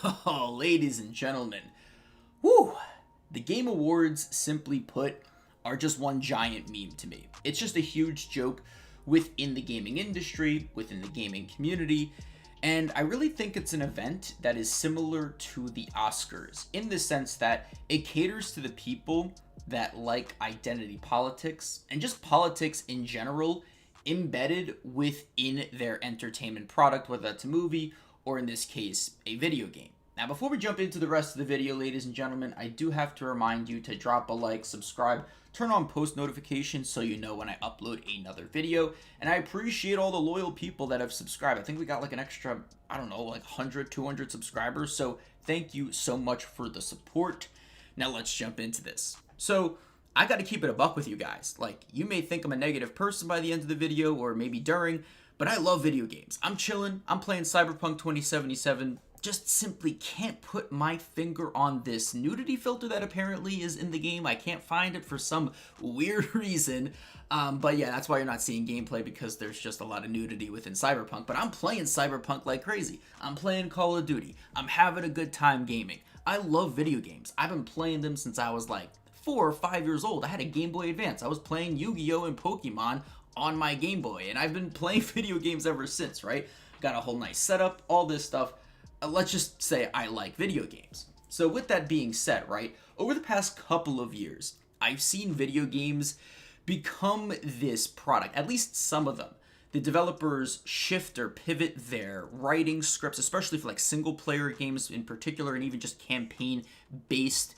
Oh, ladies and gentlemen, whew, the Game Awards, simply put, are just one giant meme to me. It's just a huge joke within the gaming industry, within the gaming community, and I really think it's an event that is similar to the Oscars in the sense that it caters to the people that like identity politics and just politics in general embedded within their entertainment product, whether that's a movie or in this case, a video game. Now, before we jump into the rest of the video, ladies and gentlemen, I do have to remind you to drop a like, subscribe, turn on post notifications so you know when I upload another video. And I appreciate all the loyal people that have subscribed. I think we got like an extra, I don't know, like 100, 200 subscribers. So thank you so much for the support. Now let's jump into this. So I got to keep it a buck with you guys. Like, you may think I'm a negative person by the end of the video or maybe during, but I love video games. I'm chilling. I'm playing Cyberpunk 2077. Just simply can't put my finger on this nudity filter that apparently is in the game. I can't find it for some weird reason. But yeah, that's why you're not seeing gameplay, because there's just a lot of nudity within Cyberpunk. But I'm playing Cyberpunk like crazy. I'm playing Call of Duty. I'm having a good time gaming. I love video games. I've been playing them since I was like 4 or 5 years old. I had a Game Boy Advance. I was playing Yu-Gi-Oh! And Pokemon on my Game Boy, and I've been playing video games ever since, right? Got a whole nice setup, all this stuff. Let's just say I like video games. So with that being said, right, over the past couple of years, I've seen video games become this product, at least some of them. The developers shift or pivot their writing scripts, especially for like single player games in particular, and even just campaign based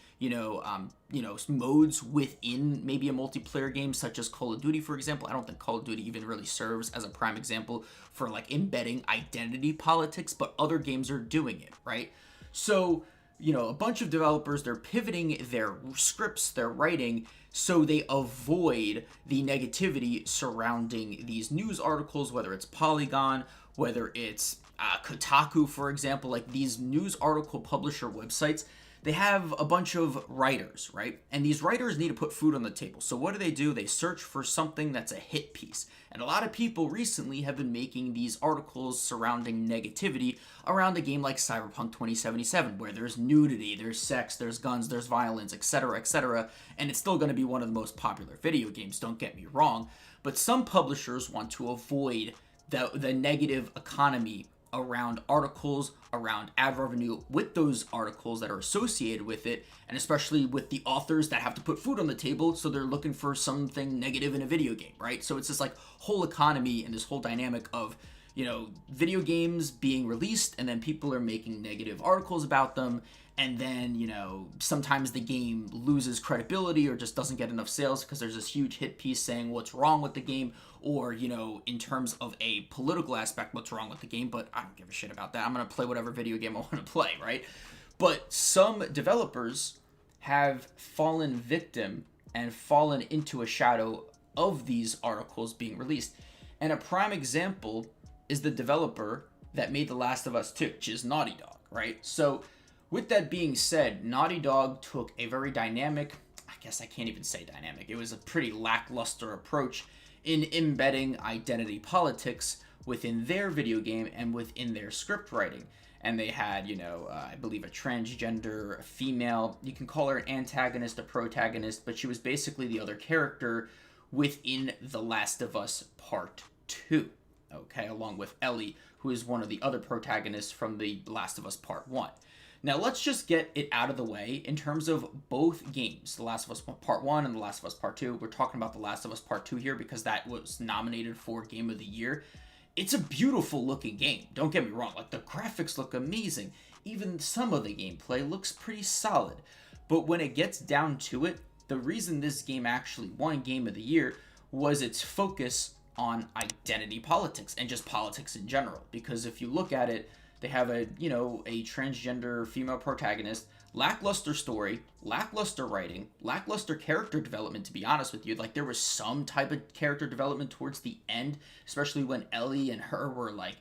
modes within maybe a multiplayer game, such as Call of Duty, for example. I don't think Call of Duty even really serves as a prime example for like embedding identity politics, but other games are doing it, right? So, a bunch of developers, they're pivoting their scripts, their writing, so they avoid the negativity surrounding these news articles, whether it's Polygon, whether it's Kotaku, for example, like these news article publisher websites. They have a bunch of writers, right? And these writers need to put food on the table. So what do? They search for something that's a hit piece. And a lot of people recently have been making these articles surrounding negativity around a game like Cyberpunk 2077, where there's nudity, there's sex, there's guns, there's violence, etc., etc. And it's still going to be one of the most popular video games, don't get me wrong. But some publishers want to avoid the negative economy around articles, around ad revenue with those articles that are associated with it, and especially with the authors that have to put food on the table, so they're looking for something negative in a video game, right? So it's this like whole economy and this whole dynamic of, video games being released and then people are making negative articles about them, and then, sometimes the game loses credibility or just doesn't get enough sales because there's this huge hit piece saying what's wrong with the game, or, in terms of a political aspect, what's wrong with the game, but I don't give a shit about that. I'm going to play whatever video game I want to play, right? But some developers have fallen victim and fallen into a shadow of these articles being released. And a prime example is the developer that made The Last of Us 2, which is Naughty Dog, right? So with that being said, Naughty Dog took a very dynamic, I guess I can't even say dynamic, it was a pretty lackluster approach in embedding identity politics within their video game and within their script writing. And they had, I believe a transgender, a female, you can call her an antagonist, a protagonist, but she was basically the other character within The Last of Us Part 2, okay, along with Ellie, who is one of the other protagonists from The Last of Us Part 1. Now, let's just get it out of the way in terms of both games, The Last of Us Part 1 and The Last of Us Part 2. We're talking about The Last of Us Part 2 here because that was nominated for Game of the Year. It's a beautiful looking game, don't get me wrong. Like, the graphics look amazing. Even some of the gameplay looks pretty solid. But when it gets down to it, the reason this game actually won Game of the Year was its focus on identity politics and just politics in general. Because if you look at it, they have a transgender female protagonist, lackluster story, lackluster writing, lackluster character development, to be honest with you. Like, there was some type of character development towards the end, especially when Ellie and her were like,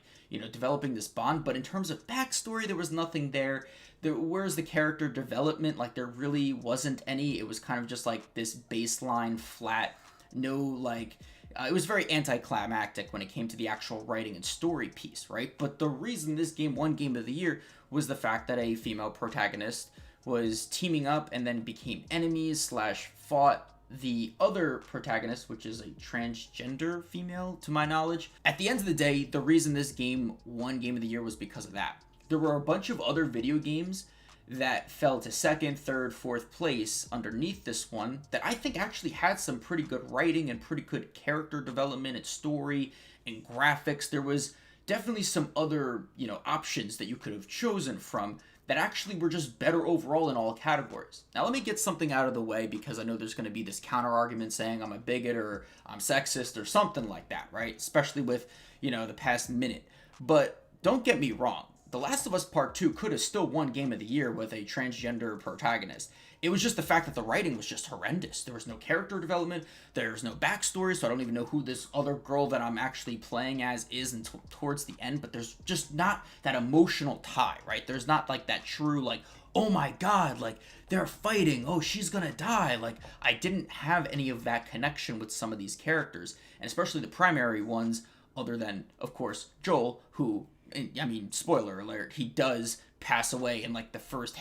developing this bond. But in terms of backstory, there was nothing there. Where's the character development? Like, there really wasn't any. It was kind of just like this baseline flat, no like It was very anticlimactic when it came to the actual writing and story piece, right? But the reason this game won Game of the Year was the fact that a female protagonist was teaming up and then became enemies slash fought the other protagonist, which is a transgender female, to my knowledge. At the end of the day, the reason this game won Game of the Year was because of that. There were a bunch of other video games that fell to second, third, fourth place underneath this one that I think actually had some pretty good writing and pretty good character development and story and graphics. There was definitely some other, options that you could have chosen from that actually were just better overall in all categories. Now let me get something out of the way, because I know there's going to be this counter argument saying I'm a bigot or I'm sexist or something like that, right? Especially with, the past minute. But don't get me wrong. The Last of Us Part 2 could have still won Game of the Year with a transgender protagonist. It was just the fact that the writing was just horrendous. There was no character development, there's no backstory, so I don't even know who this other girl that I'm actually playing as is until towards the end, but there's just not that emotional tie, right? There's not like that true, like, oh my god, like, they're fighting, oh, she's gonna die. Like, I didn't have any of that connection with some of these characters, and especially the primary ones, other than, of course, Joel, who, I mean, spoiler alert, he does pass away in like the first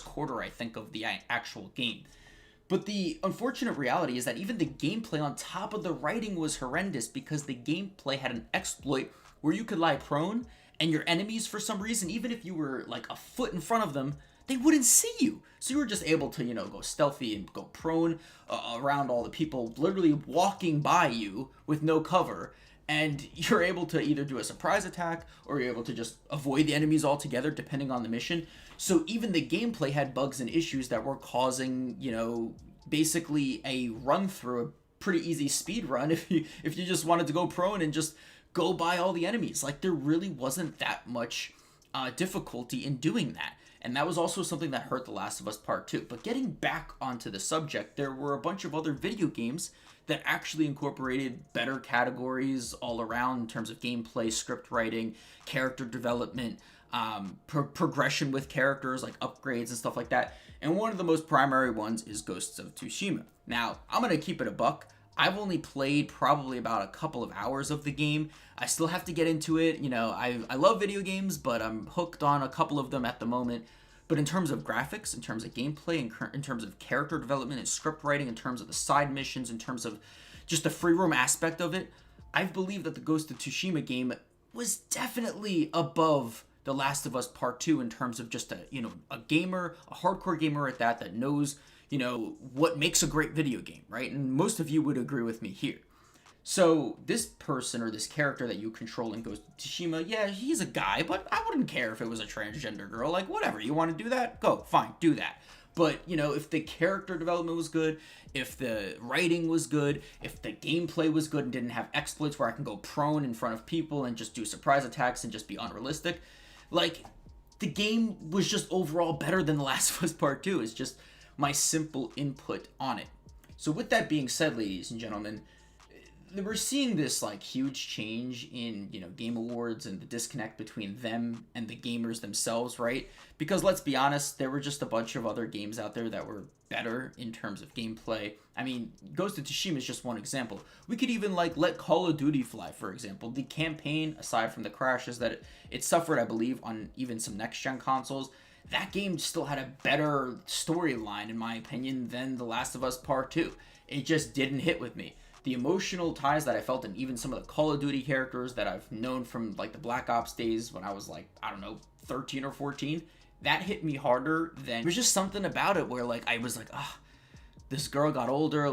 quarter, I think, of the actual game. But the unfortunate reality is that even the gameplay on top of the writing was horrendous, because the gameplay had an exploit where you could lie prone and your enemies, for some reason, even if you were like a foot in front of them, they wouldn't see you. So you were just able to, go stealthy and go prone around all the people literally walking by you with no cover. And you're able to either do a surprise attack or you're able to just avoid the enemies altogether, depending on the mission. So even the gameplay had bugs and issues that were causing, basically a run through, a pretty easy speed run if you just wanted to go prone and just go by all the enemies. Like, there really wasn't that much difficulty in doing that. And that was also something that hurt The Last of Us Part 2. But getting back onto the subject, there were a bunch of other video games that actually incorporated better categories all around in terms of gameplay, script writing, character development, progression with characters, like upgrades and stuff like that. And one of the most primary ones is Ghosts of Tsushima. Now, I'm going to keep it a buck. I've only played probably about a couple of hours of the game. I still have to get into it. I love video games, but I'm hooked on a couple of them at the moment. But in terms of graphics, in terms of gameplay, in terms of character development and script writing, in terms of the side missions, in terms of just the free roam aspect of it, I believe that the Ghost of Tsushima game was definitely above The Last of Us Part 2 in terms of just a gamer, a hardcore gamer at that knows, what makes a great video game, right? And most of you would agree with me here. So this person or this character that you control in Ghost of Tsushima, yeah, he's a guy, but I wouldn't care if it was a transgender girl. Like, whatever, you want to do that? Go, fine, do that. But, if the character development was good, if the writing was good, if the gameplay was good and didn't have exploits where I can go prone in front of people and just do surprise attacks and just be unrealistic, like, the game was just overall better than The Last of Us Part 2. It's just my simple input on it. So with that being said, ladies and gentlemen, we're seeing this like huge change in game awards and the disconnect between them and the gamers themselves, right? Because let's be honest, there were just a bunch of other games out there that were better in terms of gameplay. I mean, Ghost of Tsushima is just one example. We could even let Call of Duty fly, for example. The campaign, aside from the crashes that it suffered, I believe, on even some next-gen consoles, that game still had a better storyline, in my opinion, than The Last of Us Part 2. It just didn't hit with me. The emotional ties that I felt in even some of the Call of Duty characters that I've known from the Black Ops days when I was 13 or 14, that hit me harder than, there's just something about it where I was this girl got older,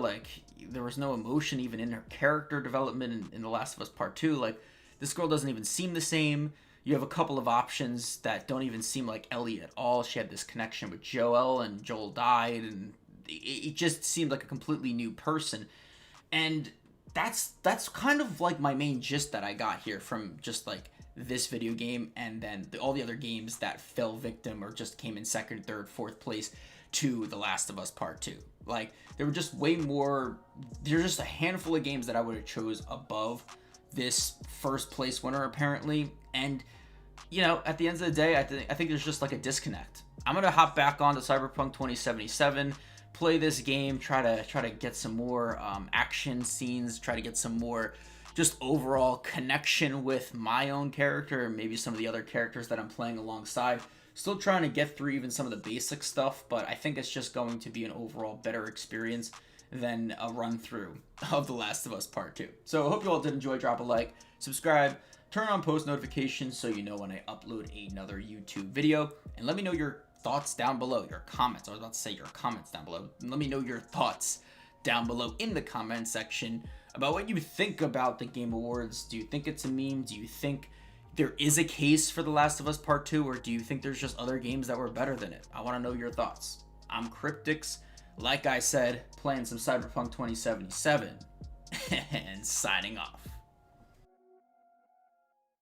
there was no emotion even in her character development in The Last of Us Part 2. This girl doesn't even seem the same. You have a couple of options that don't even seem like Ellie at all. She had this connection with Joel, and Joel died, and it just seemed like a completely new person. And that's kind of my main gist that I got here from just this video game, and then all the other games that fell victim or just came in second, third, fourth place to The Last of Us Part 2. There were just way more, there's just a handful of games that I would have chose above this first place winner apparently. And at the end of the day, I think there's just a disconnect. I'm gonna hop back on to Cyberpunk 2077 play this game, try to get some more action scenes, try to get some more just overall connection with my own character and maybe some of the other characters that I'm playing alongside. Still trying to get through even some of the basic stuff, but I think it's just going to be an overall better experience than a run through of The Last of Us Part 2. So I hope you all did enjoy. Drop a like, subscribe, turn on post notifications so you know when I upload another YouTube video, and let me know your thoughts down below, your comments. I was about to say your comments down below. Let me know your thoughts down below in the comment section about what you think about the Game Awards. Do you think it's a meme? Do you think there is a case for The Last of Us Part 2, or do you think there's just other games that were better than it? I want to know your thoughts. I'm Cryptix, like I said, playing some Cyberpunk 2077, and signing off.